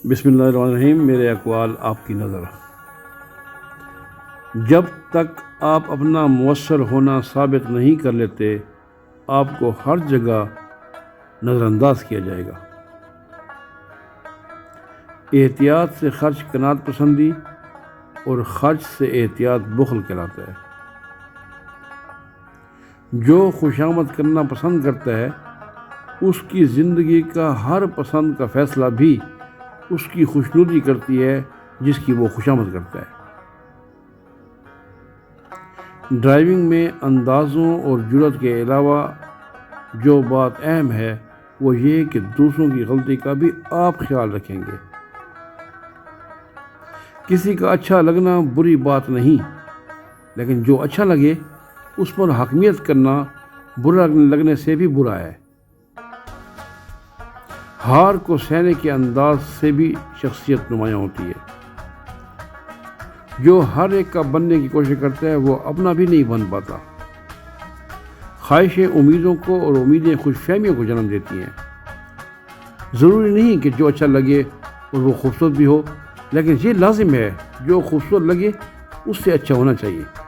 بسم اللہ الرحمن الرحیم۔ میرے اقوال آپ کی نظر۔ جب تک آپ اپنا مؤثر ہونا ثابت نہیں کر لیتے، آپ کو ہر جگہ نظر انداز کیا جائے گا۔ احتیاط سے خرچ قناعت پسندی اور خرچ سے احتیاط بخل کہلاتا ہے۔ جو خوشامد کرنا پسند کرتا ہے، اس کی زندگی کا ہر پسند کا فیصلہ بھی اس کی خوشنودی کرتی ہے جس کی وہ خوشامد کرتا ہے۔ ڈرائیونگ میں اندازوں اور جرأت کے علاوہ جو بات اہم ہے وہ یہ کہ دوسروں کی غلطی کا بھی آپ خیال رکھیں گے۔ کسی کا اچھا لگنا بری بات نہیں، لیکن جو اچھا لگے اس پر حاکمیت کرنا برا لگنے سے بھی برا ہے۔ ہار کو سہنے کے انداز سے بھی شخصیت نمایاں ہوتی ہے۔ جو ہر ایک کا بننے کی کوشش کرتا ہے وہ اپنا بھی نہیں بن پاتا۔ خواہشیں امیدوں کو اور امیدیں خوش فہمیوں کو جنم دیتی ہیں۔ ضروری نہیں کہ جو اچھا لگے اور وہ خوبصورت بھی ہو، لیکن یہ لازم ہے جو خوبصورت لگے اس سے اچھا ہونا چاہیے۔